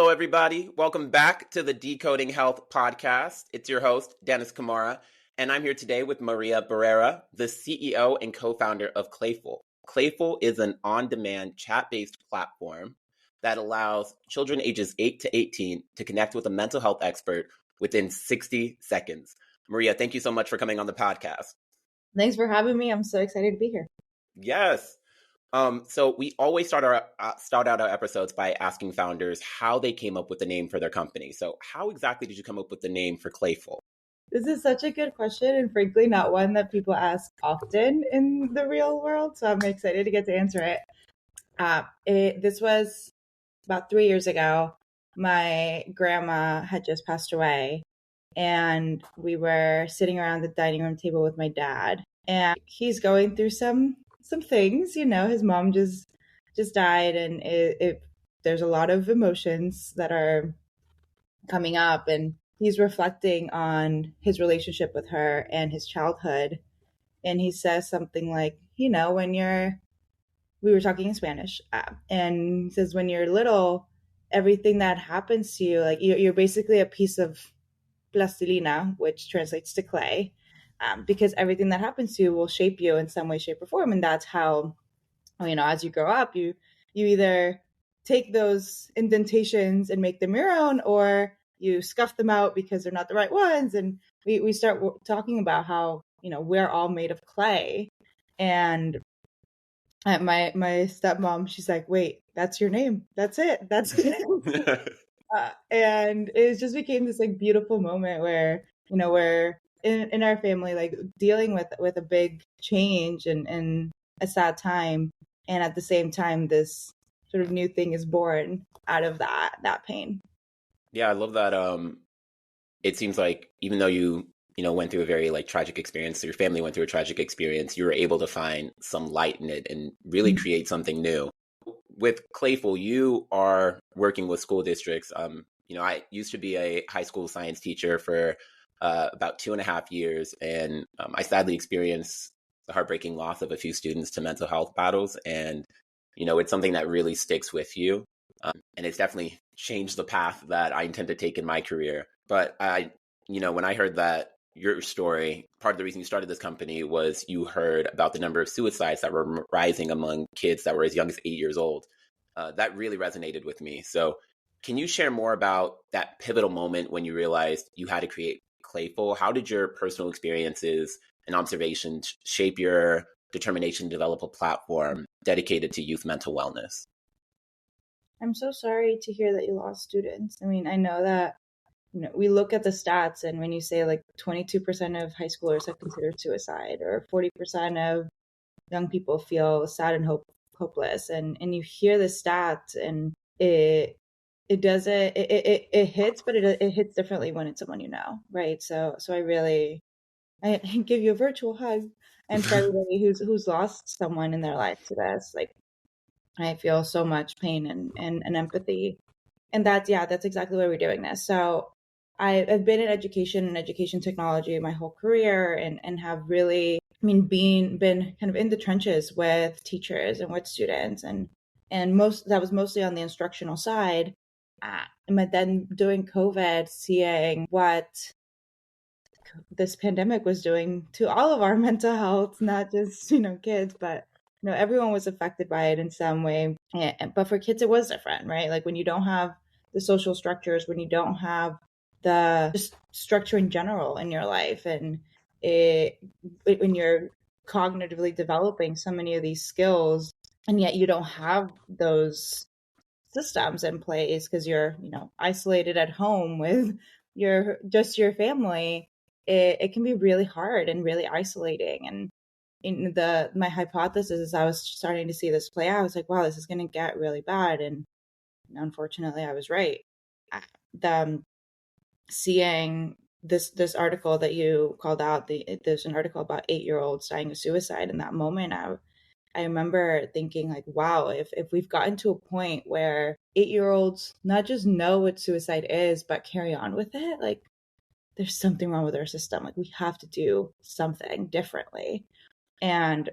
Hello, everybody. Welcome back to the Decoding Health Podcast. It's your host, Dennis Kamara, and I'm here today with Maria Barrera, the CEO and co-founder of Clayful. Clayful is an on-demand chat-based platform that allows children ages 8 to 18 to connect with a mental health expert within 60 seconds. Maria, thank you so much for coming on the podcast. Thanks for having me. I'm so excited to be here. Yes. So we always start out our episodes by asking founders how they came up with the name for their company. So how exactly did you come up with the name for Clayful? This is such a good question, and frankly, not one that people ask often in the real world. So I'm excited to get to answer it. This was about 3 years ago. My grandma had just passed away, and we were sitting around the dining room table with my dad, and he's going through some things. You know, his mom just died, and there's a lot of emotions that are coming up, and he's reflecting on his relationship with her and his childhood. And he says something like, you know, we were talking in Spanish, and he says, when you're little, everything that happens to you, like you're basically a piece of plastilina, which translates to clay, because everything that happens to you will shape you in some way, shape, or form. And that's how, you know, as you grow up, you either take those indentations and make them your own, or you scuff them out because they're not the right ones. And we start talking about how, you know, we're all made of clay. And my stepmom, she's like, wait, that's your name. That's it. That's it. And it just became this like beautiful moment where, you know, we're in our family, like dealing with a big change and a sad time. And at the same time, this sort of new thing is born out of that pain. Yeah, I love that. It seems like even though you went through a very like tragic experience, your family went through a tragic experience, you were able to find some light in it and really create something new. With Clayful, you are working with school districts. I used to be a high school science teacher for about 2.5 years, and I sadly experienced the heartbreaking loss of a few students to mental health battles. And, you know, it's something that really sticks with you. And it's definitely changed the path that I intend to take in my career. But when I heard that your story, part of the reason you started this company was you heard about the number of suicides that were rising among kids that were as young as 8 years old. That really resonated with me. So can you share more about that pivotal moment when you realized you had to create Clayful? How did your personal experiences and observations shape your determination to develop a platform dedicated to youth mental wellness? I'm so sorry to hear that you lost students. I mean, I know that, you know, we look at the stats, and when you say like 22% of high schoolers have considered suicide, or 40% of young people feel sad and hopeless, and you hear the stats, and it doesn't, it hits, but it hits differently when it's someone you know, right? So I give you a virtual hug, and for everybody who's lost someone in their life to this, like, I feel so much pain and empathy. And that's exactly why we're doing this. So I've been in education and education technology my whole career, and have really, been kind of in the trenches with teachers and with students, and that was mostly on the instructional side. But then during COVID, seeing what this pandemic was doing to all of our mental health, not just, you know, kids, but, you know, everyone was affected by it in some way. But for kids, it was different, right? Like when you don't have the social structures, when you don't have the just structure in general in your life, and when you're cognitively developing so many of these skills, and yet you don't have those systems in place because you're, you know, isolated at home with your family, it can be really hard and really isolating. And my hypothesis is I was starting to see this play out. I was like, wow, this is going to get really bad. And unfortunately, I was right. Seeing this article that you called out, there's an article about 8-year-olds dying of suicide. In that moment, I remember thinking like, wow, if we've gotten to a point where 8-year-olds not just know what suicide is, but carry on with it, like there's something wrong with our system. Like we have to do something differently. And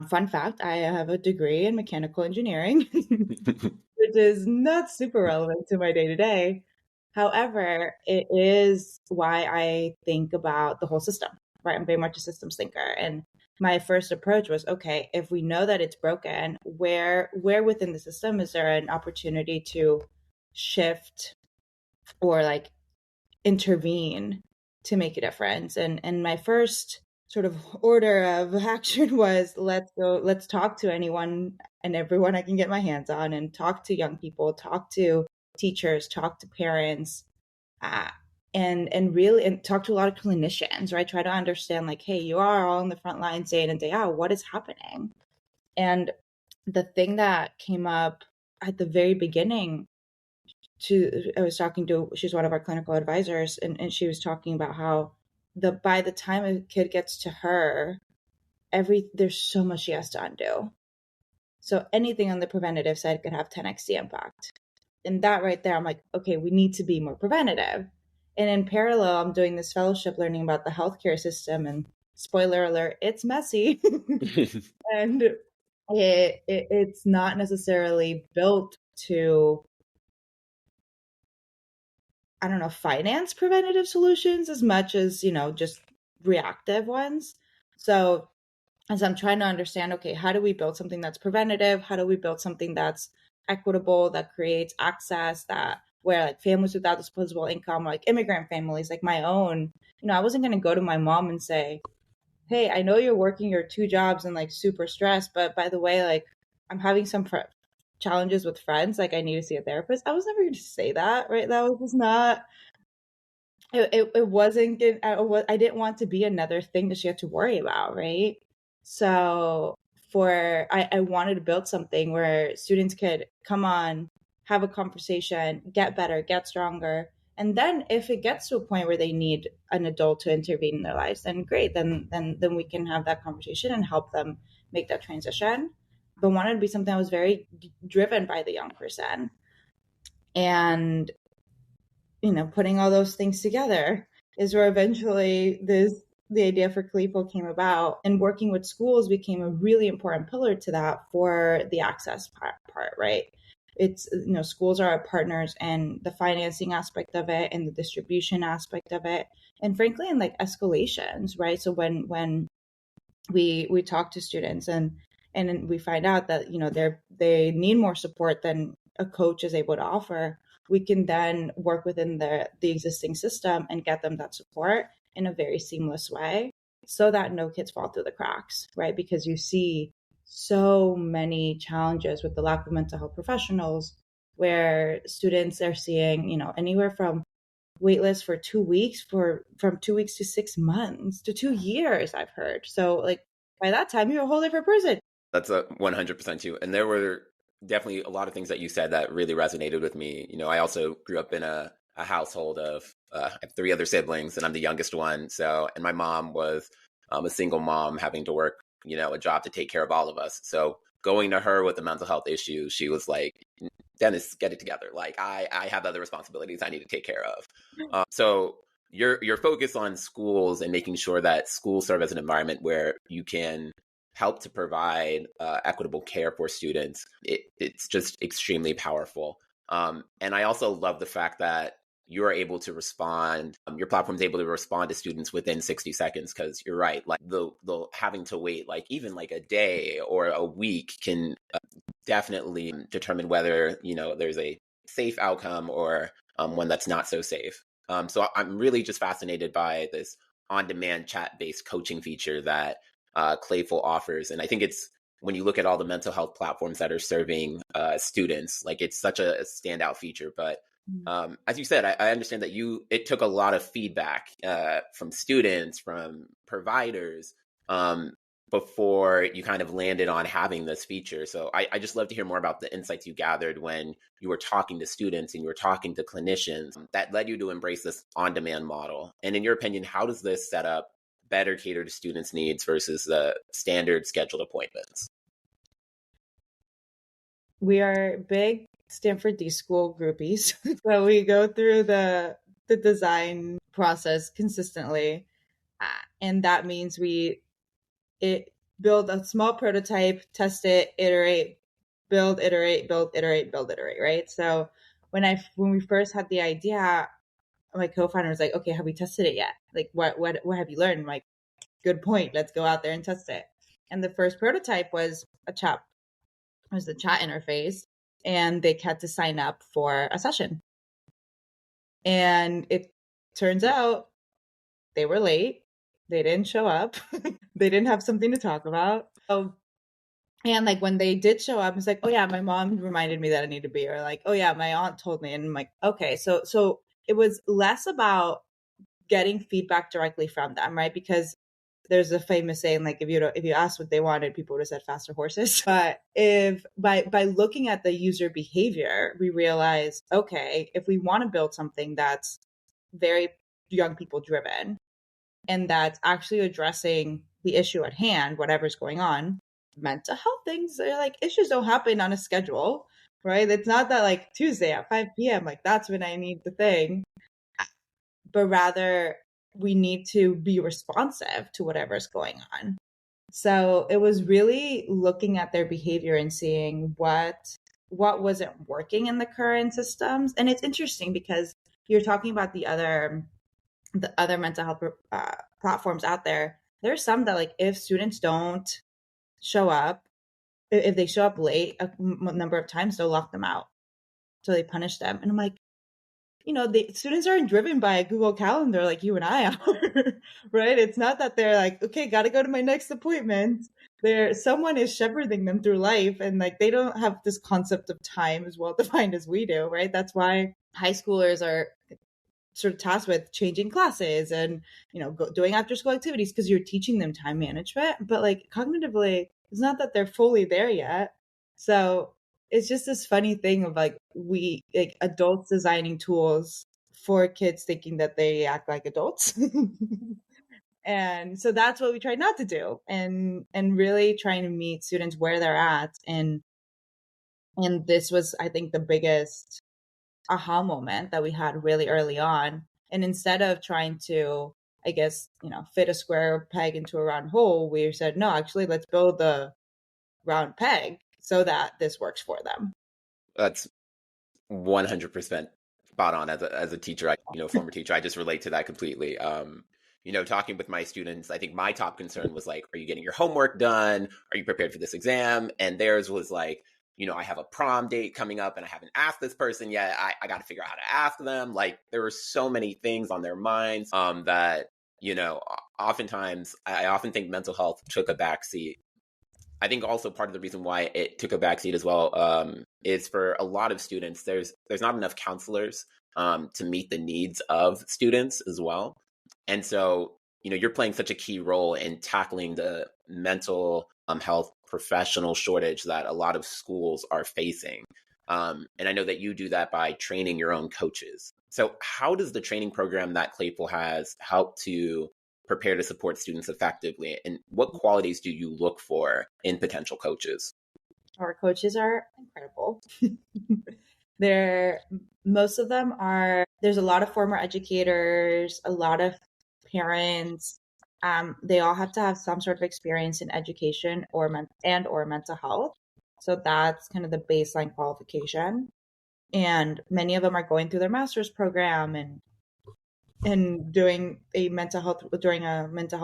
fun fact, I have a degree in mechanical engineering, which is not super relevant to my day to day. However, it is why I think about the whole system, right? I'm very much a systems thinker. And my first approach was, okay, if we know that it's broken, where within the system is there an opportunity to shift or like intervene to make a difference? And my first sort of order of action was, let's talk to anyone and everyone I can get my hands on, and talk to young people, talk to teachers, talk to parents, uh, and really and talk to a lot of clinicians, right? Try to understand, like, hey, you are all on the front lines day in and day out. What is happening? And the thing that came up at the very beginning, I was talking to, she's one of our clinical advisors, and she was talking about how by the time a kid gets to her, there's so much she has to undo. So anything on the preventative side could have 10x the impact. And that right there, I'm like, okay, we need to be more preventative. And in parallel, I'm doing this fellowship learning about the healthcare system, and spoiler alert, it's messy. And it's not necessarily built to, I don't know, finance preventative solutions as much as, just reactive ones. So as I'm trying to understand, okay, how do we build something that's preventative? How do we build something that's equitable, that creates access, that where like families without disposable income, like immigrant families, like my own, I wasn't going to go to my mom and say, hey, I know you're working your 2 jobs and like super stressed, but by the way, like I'm having some challenges with friends, like I need to see a therapist. I was never going to say that, right? That was just not, it wasn't good. I didn't want to be another thing that she had to worry about, right? So I wanted to build something where students could come on, have a conversation, get better, get stronger. And then if it gets to a point where they need an adult to intervene in their lives, then great. Then we can have that conversation and help them make that transition. But wanted to be something that was very driven by the young person. And putting all those things together is where eventually the idea for Clayful came about, and working with schools became a really important pillar to that for the access part, right? It's, schools are our partners in the financing aspect of it and the distribution aspect of it. And frankly, in like escalations, right? So when we talk to students and we find out that, they need more support than a coach is able to offer, we can then work within the existing system and get them that support in a very seamless way, so that no kids fall through the cracks, right? Because you see so many challenges with the lack of mental health professionals, where students are seeing, anywhere from waitlist for 2 weeks, from 2 weeks to 6 months to 2 years, I've heard. So like by that time, you're a whole different person. That's a 100% true. And there were definitely a lot of things that you said that really resonated with me. I also grew up in a household of I have 3 other siblings, and I'm the youngest one. So, and my mom was a single mom having to work, a job to take care of all of us. So going to her with a mental health issue, she was like, Dennis, get it together. Like I have other responsibilities I need to take care of. So your focus on schools and making sure that schools serve as an environment where you can help to provide equitable care for students, it's just extremely powerful. And I also love the fact that you're able to respond, your platform's able to respond to students within 60 seconds, because you're right, like the having to wait like even like a day or a week can definitely determine whether, there's a safe outcome or one that's not so safe. So I'm really just fascinated by this on-demand chat-based coaching feature that Clayful offers. And I think it's, when you look at all the mental health platforms that are serving students, like it's such a standout feature. But as you said, I understand that it took a lot of feedback from students, from providers, before you kind of landed on having this feature. So I just love to hear more about the insights you gathered when you were talking to students and you were talking to clinicians that led you to embrace this on-demand model. And in your opinion, how does this setup better cater to students' needs versus the standard scheduled appointments? We are big Stanford school groupies. So we go through the design process consistently. And that means we build a small prototype, test it, iterate, build, iterate, build, iterate, build, iterate, right? So when we first had the idea, my co-founder was like, okay, have we tested it yet? Like, what have you learned? I'm like, good point. Let's go out there and test it. And the first prototype was the chat interface, and they had to sign up for a session. And it turns out they were late. They didn't show up. They didn't have something to talk about. So, and like when they did show up, it's like, oh yeah, my mom reminded me that I need to be, or like, oh yeah, my aunt told me. And I'm like, okay. So it was less about getting feedback directly from them, right? Because there's a famous saying, like, if you asked what they wanted, people would have said faster horses. But if by looking at the user behavior, we realize, okay, if we want to build something that's very young people driven and that's actually addressing the issue at hand, whatever's going on, mental health things, they're like, issues don't happen on a schedule, right? It's not that like Tuesday at 5 p.m., like that's when I need the thing, but rather we need to be responsive to whatever's going on. So it was really looking at their behavior and seeing what wasn't working in the current systems. And it's interesting because you're talking about the other mental health platforms out there. There's some that, like, if students don't show up, if they show up late a number of times, they'll lock them out. So they punish them. And I'm like, the students aren't driven by a Google Calendar like you and I are, right? It's not that they're like, okay, got to go to my next appointment. Someone is shepherding them through life, and like they don't have this concept of time as well defined as we do, right? That's why high schoolers are sort of tasked with changing classes and doing after school activities, because you're teaching them time management. But like cognitively, it's not that they're fully there yet. So it's just this funny thing of like adults designing tools for kids thinking that they act like adults. And so that's what we try not to do, and really trying to meet students where they're at. And this was, I think, the biggest aha moment that we had really early on. And instead of trying to, I guess, fit a square peg into a round hole, we said, no, actually, let's build the round peg so that this works for them. That's 100% spot on. As a teacher, former teacher, I just relate to that completely. Talking with my students, I think my top concern was like, are you getting your homework done? Are you prepared for this exam? And theirs was like, I have a prom date coming up and I haven't asked this person yet. I got to figure out how to ask them. Like, there were so many things on their minds that, oftentimes I often think mental health took a backseat. I think also part of the reason why it took a backseat as well is for a lot of students, there's not enough counselors to meet the needs of students as well. And so, you're playing such a key role in tackling the mental health professional shortage that a lot of schools are facing. And I know that you do that by training your own coaches. So how does the training program that Clayful has help to prepare to support students effectively? And what qualities do you look for in potential coaches? Our coaches are incredible. Most of them there's a lot of former educators, a lot of parents. They all have to have some sort of experience in education or mental health. So that's kind of the baseline qualification. And many of them are going through their master's program and doing a mental health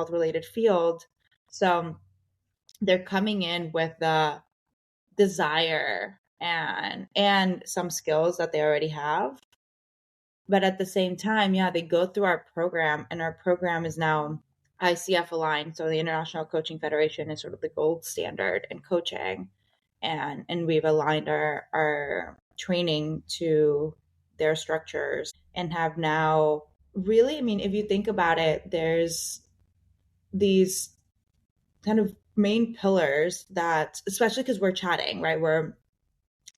related field. So they're coming in with the desire and some skills that they already have. But at the same time, they go through our program, and our program is now ICF aligned. So the International Coaching Federation is sort of the gold standard in coaching. And we've aligned our training to their structures and have now really, if you think about it, there's these kind of main pillars that, especially because we're chatting, right?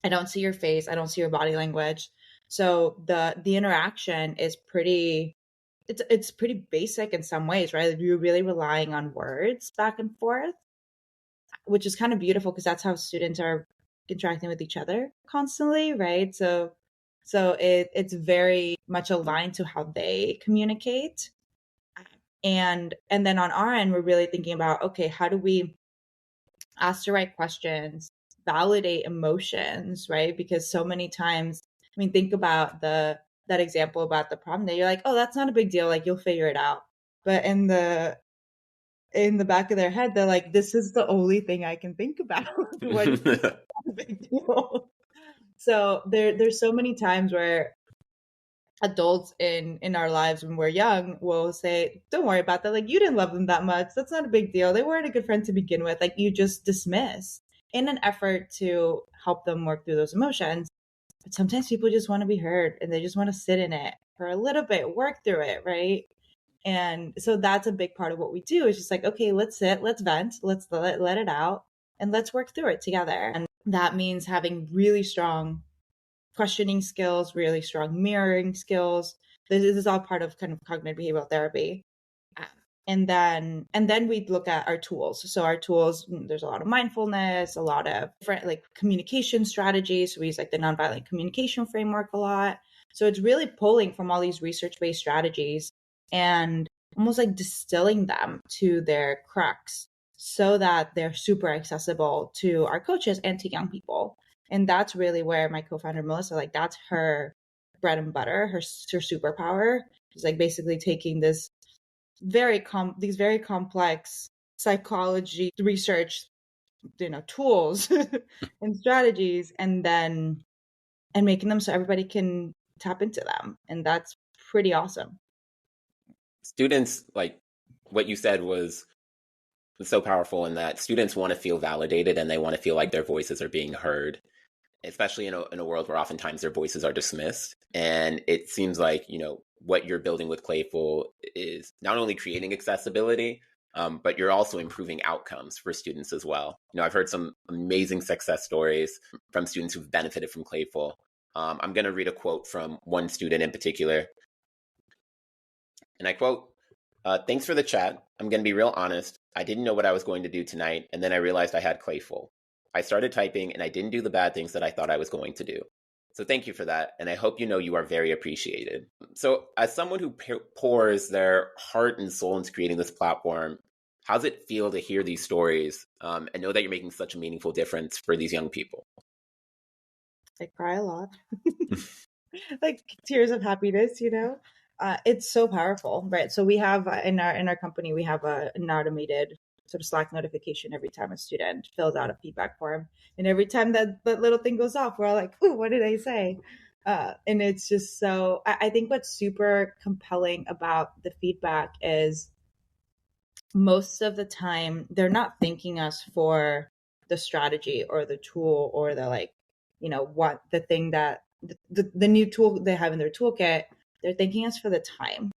I don't see your face, I don't see your body language. So the interaction is it's pretty basic in some ways, right? You're really relying on words back and forth, which is kind of beautiful because that's how students are interacting with each other constantly, right? So it's very much aligned to how they communicate. And then on our end, we're really thinking about, okay, how do we ask the right questions validate emotions, right? Because so many times, I mean, think about that example about the problem that you're like, oh, that's not a big deal. Like, you'll figure it out. But in the back of their head, they're like, this is the only thing I can think about. What is not a big deal? So there's so many times where adults in our lives when we're young will say, don't worry about that. Like, you didn't love them that much. That's not a big deal. They weren't a good friend to begin with. Like, you just dismiss in an effort to help them work through those emotions. But sometimes people just want to be heard and they just want to sit in it for a little bit, work through it, right? And so that's a big part of what we do. Is just like, okay, let's sit, let's vent, let's let it out, and let's work through it together. And that means having really strong questioning skills, really strong mirroring skills. This is all part of kind of cognitive behavioral therapy. And then we look at our tools. So our tools, there's a lot of mindfulness, a lot of different like communication strategies. So we use like the nonviolent communication framework a lot. So it's really pulling from all these research-based strategies and almost like distilling them to their crux so that they're super accessible to our coaches and to young people. And that's really where my co-founder, Melissa, like that's her bread and butter, her superpower. She's like basically taking these very complex psychology research, tools and strategies, and making them so everybody can tap into them. And that's pretty awesome. Students, like what you said was so powerful in that students want to feel validated and they want to feel like their voices are being heard, especially in a world where oftentimes their voices are dismissed. And it seems like, what you're building with Clayful is not only creating accessibility, but you're also improving outcomes for students as well. I've heard some amazing success stories from students who've benefited from Clayful. I'm going to read a quote from one student in particular. And I quote, "Thanks for the chat. I'm going to be real honest. I didn't know what I was going to do tonight, and then I realized I had Clayful. I started typing, and I didn't do the bad things that I thought I was going to do. So thank you for that, and I hope you know you are very appreciated." So as someone who pours their heart and soul into creating this platform, how does it feel to hear these stories and know that you're making such a meaningful difference for these young people? I cry a lot. Like tears of happiness, it's so powerful, right? So we have in our company, we have an automated sort of Slack notification every time a student fills out a feedback form. And every time that little thing goes off, we're all like, ooh, what did I say? And it's just so, I think what's super compelling about the feedback is most of the time, they're not thanking us for the strategy or the tool or the what the thing that the new tool they have in their toolkit. They're thanking us for the time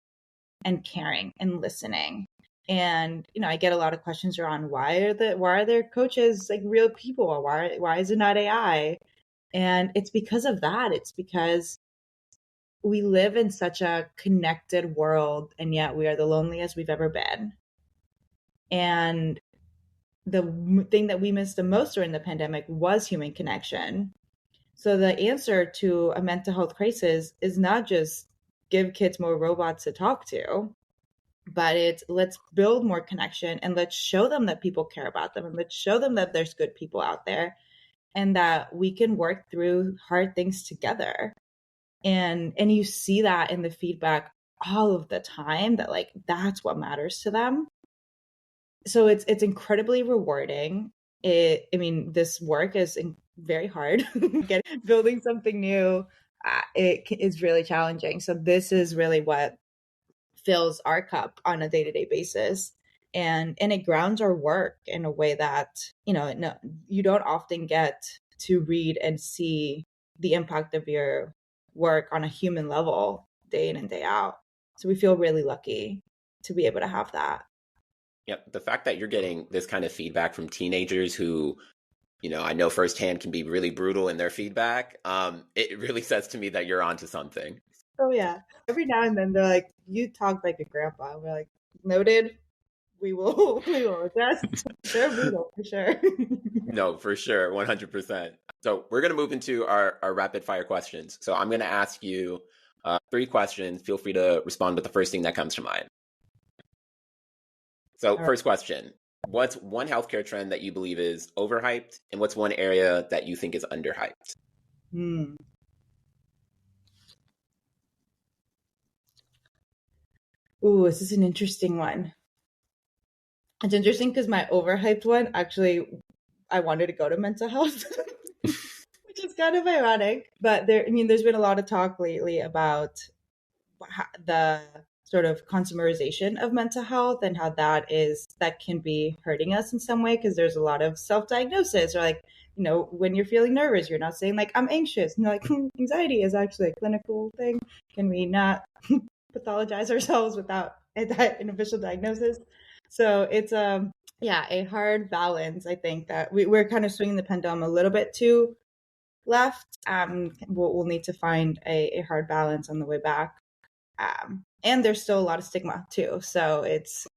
and caring and listening. And I get a lot of questions around why are their coaches like real people? Why is it not AI? And it's because of that. It's because we live in such a connected world, and yet we are the loneliest we've ever been. And the thing that we missed the most during the pandemic was human connection. So the answer to a mental health crisis is not just give kids more robots to talk to, but it's let's build more connection and let's show them that people care about them, and let's show them that there's good people out there and that we can work through hard things together. And you see that in the feedback all of the time, that like that's what matters to them. So it's incredibly rewarding. This work is very hard. Building something new, it is really challenging. So this is really what fills our cup on a day-to-day basis, and it grounds our work in a way that you don't often get to read and see the impact of your work on a human level day in and day out. So we feel really lucky to be able to have that. Yep. The fact that you're getting this kind of feedback from teenagers who, I know firsthand can be really brutal in their feedback. It really says to me that you're onto something. Oh yeah. Every now and then they're like, you talk like a grandpa. We're like, noted. We will adjust. They're brutal for sure. No, for sure. 100%. So we're going to move into our rapid fire questions. So I'm going to ask you 3 questions. Feel free to respond with the first thing that comes to mind. So first question, What's one healthcare trend that you believe is overhyped, and what's one area that you think is underhyped? Hmm. Ooh, this is an interesting one. It's interesting because my overhyped one, actually, I wanted to go to mental health, which is kind of ironic. But there's been a lot of talk lately about the sort of consumerization of mental health and how that can be hurting us in some way because there's a lot of self-diagnosis or like, when you're feeling nervous, you're not saying like I'm anxious, and like anxiety is actually a clinical thing. Can we not pathologize ourselves without an official diagnosis? So it's a hard balance. I think that we're kind of swinging the pendulum a little bit too left. We'll need to find a hard balance on the way back. And there's still a lot of stigma too. So it's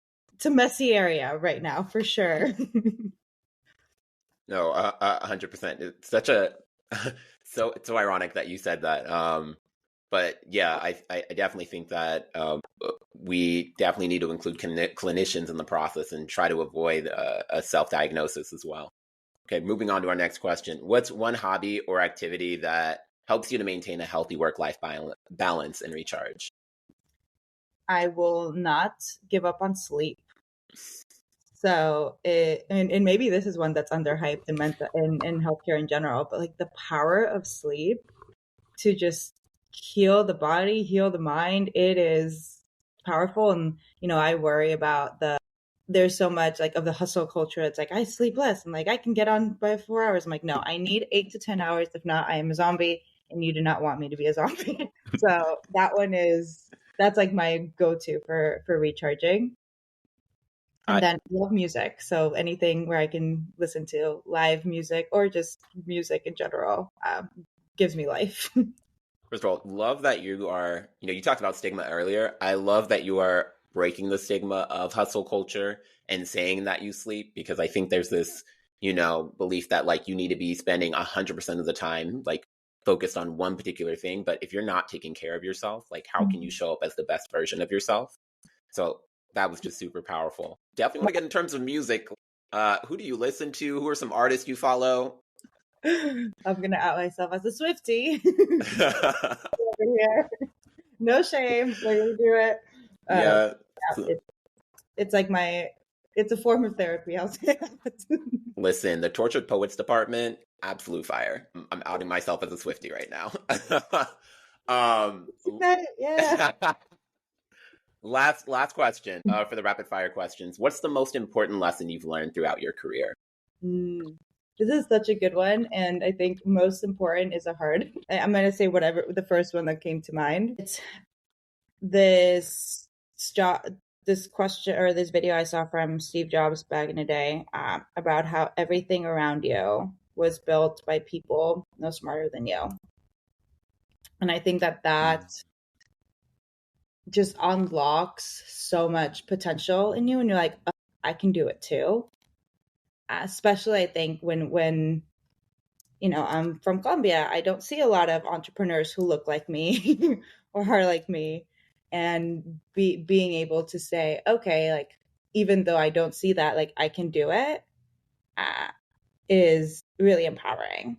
a messy area right now for sure. No, 100%. It's such a so ironic that you said that. But yeah, I definitely think that we definitely need to include clinicians in the process and try to avoid a self-diagnosis as well. Okay, moving on to our next question. What's one hobby or activity that helps you to maintain a healthy work-life balance and recharge? I will not give up on sleep. So and maybe this is one that's underhyped in healthcare in general, but like the power of sleep to just heal the body, heal the mind, it is powerful. And I worry about there's so much like of the hustle culture. It's like I sleep less. I'm like I can get on by 4 hours. I'm like no, I need 8 to 10 hours. If not, I am a zombie, and you do not want me to be a zombie. So that's like my go-to for recharging. And then I love music. So anything where I can listen to live music or just music in general gives me life. First of all, love that you are, you talked about stigma earlier. I love that you are breaking the stigma of hustle culture and saying that you sleep, because I think there's this, belief that like you need to be spending 100% of the time like focused on one particular thing. But if you're not taking care of yourself, like how can you show up as the best version of yourself? So that was just super powerful. Definitely want to get in terms of music. Who do you listen to? Who are some artists you follow? I'm gonna out myself as a Swiftie over here. No shame, let me do it. Yeah. It's like it's a form of therapy. I'll say that. Listen, the Tortured Poets department, absolute fire. I'm outing myself as a Swiftie right now. Yeah. Last question for the rapid fire questions. What's the most important lesson you've learned throughout your career? This is such a good one, and I think most important is I'm going to say whatever the first one that came to mind. It's this question or this video I saw from Steve Jobs back in the day about how everything around you was built by people no smarter than you. And I think that just unlocks so much potential in you, and you're like, oh, I can do it too. Especially I think when I'm from Colombia, I don't see a lot of entrepreneurs who look like me or are like me, and being able to say, okay, like even though I don't see that, like I can do it, is really empowering.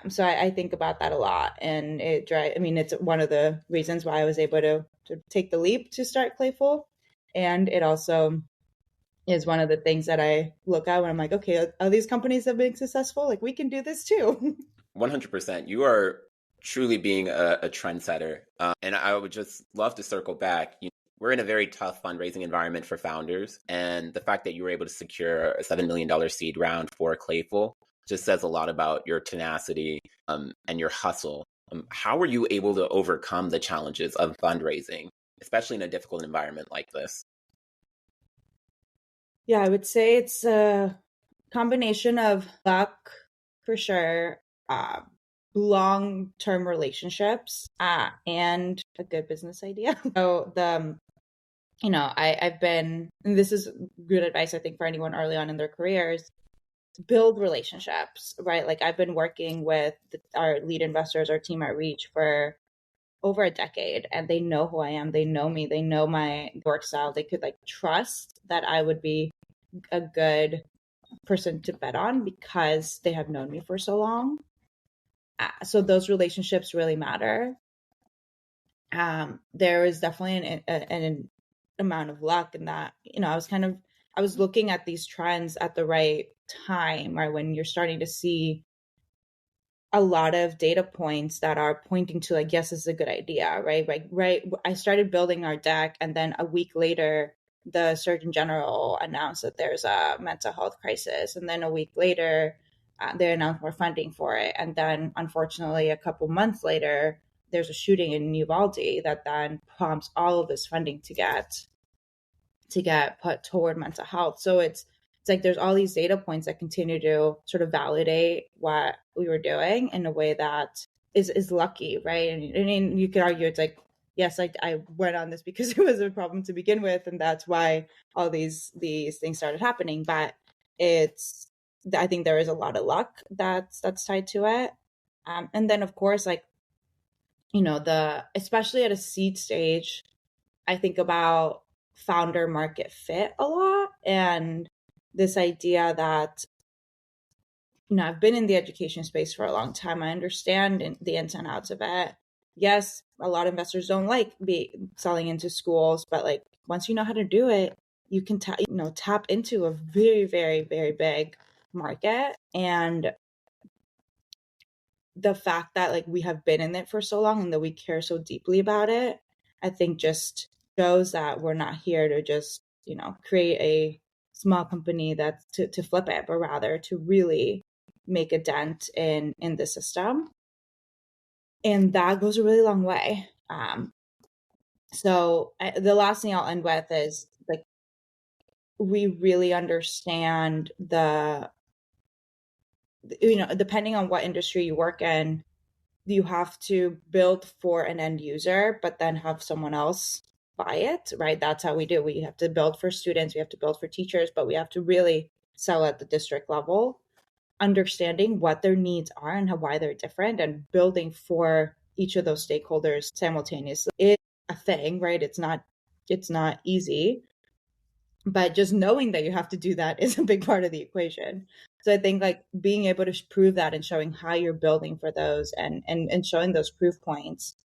So I think about that a lot, and it's one of the reasons why I was able to take the leap to start Clayful, and it also is one of the things that I look at when I'm like, okay, are these companies that have been successful? Like we can do this too. 100%. You are truly being a trendsetter. And I would just love to circle back. We're in a very tough fundraising environment for founders. And the fact that you were able to secure a $7 million seed round for Clayful just says a lot about your tenacity and your hustle. How were you able to overcome the challenges of fundraising, especially in a difficult environment like this? Yeah, I would say it's a combination of luck for sure, long-term relationships, and a good business idea. So I've been, and this is good advice, I think, for anyone early on in their careers, build relationships, right? Like I've been working with our lead investors, our team at Reach for over a decade, and they know who I am. They know me. They know my work style. They could like trust that I would be a good person to bet on because they have known me for so long. So those relationships really matter. There is definitely an amount of luck in that. I was looking at these trends at the right time, right when you're starting to see a lot of data points that are pointing to like, yes, this is a good idea, right? Right. I started building our deck, and then a week later, the Surgeon General announced that there's a mental health crisis, and then a week later, they announced more funding for it, and then unfortunately, a couple months later, there's a shooting in Uvalde that then prompts all of this funding to get put toward mental health. So it's like there's all these data points that continue to sort of validate what we were doing in a way that is lucky, right? And I mean, you could argue it's like, yes, I went on this because it was a problem to begin with, and that's why all these things started happening. But I think there is a lot of luck that's tied to it. And then of course, like, especially at a seed stage, I think about founder market fit a lot, and this idea that I've been in the education space for a long time. I understand the ins and outs of it. Yes, a lot of investors don't like selling into schools, but like once you know how to do it, you can tap into a very, very, very big market. And the fact that like we have been in it for so long and that we care so deeply about it, I think just shows that we're not here to just create a small company that's to flip it, but rather to really make a dent in the system, and that goes a really long way. So the last thing I'll end with is like, we really understand depending on what industry you work in, you have to build for an end user, but then have someone else buy it, right? That's how we do. We have to build for students, we have to build for teachers, but we have to really sell at the district level, understanding what their needs are and why they're different, and building for each of those stakeholders simultaneously. It's a thing, right? It's not easy, but just knowing that you have to do that is a big part of the equation. So I think like being able to prove that and showing how you're building for those and showing those proof points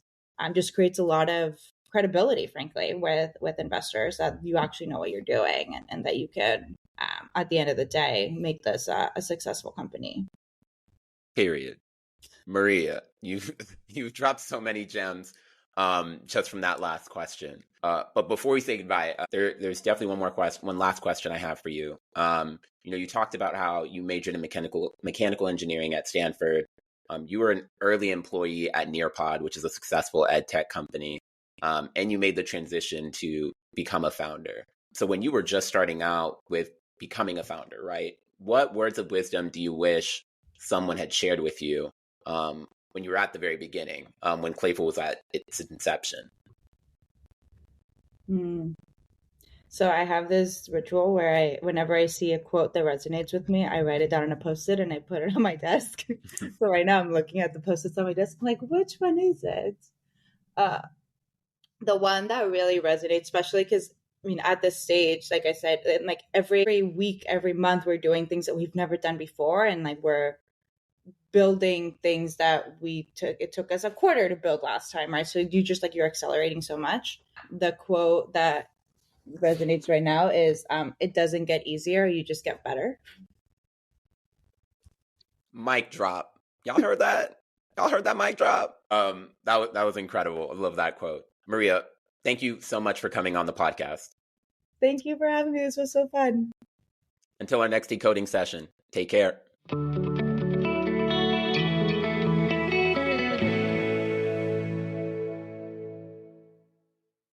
just creates a lot of credibility, frankly, with investors, that you actually know what you're doing, and that you can, at the end of the day, make this a successful company. Period. Maria, you've dropped so many gems just from that last question. But before we say goodbye, there's definitely one last question I have for you. You talked about how you majored in mechanical engineering at Stanford. You were an early employee at Nearpod, which is a successful ed tech company, and you made the transition to become a founder. So when you were just starting out with becoming a founder, right? What words of wisdom do you wish someone had shared with you when you were at the very beginning, when Clayful was at its inception? So I have this ritual where whenever I see a quote that resonates with me, I write it down on a Post-it and I put it on my desk. So right now I'm looking at the Post-its on my desk. I'm like, which one is it? The one that really resonates, especially because at this stage, like I said, like every week, every month, we're doing things that we've never done before, and like we're building things that it took us a quarter to build last time, right? So you're accelerating so much. The quote that resonates right now is, it doesn't get easier, you just get better. Mic drop. Y'all heard that? Y'all heard that mic drop? That was incredible. I love that quote. Maria, thank you so much for coming on the podcast. Thank you for having me. This was so fun. Until our next decoding session, take care.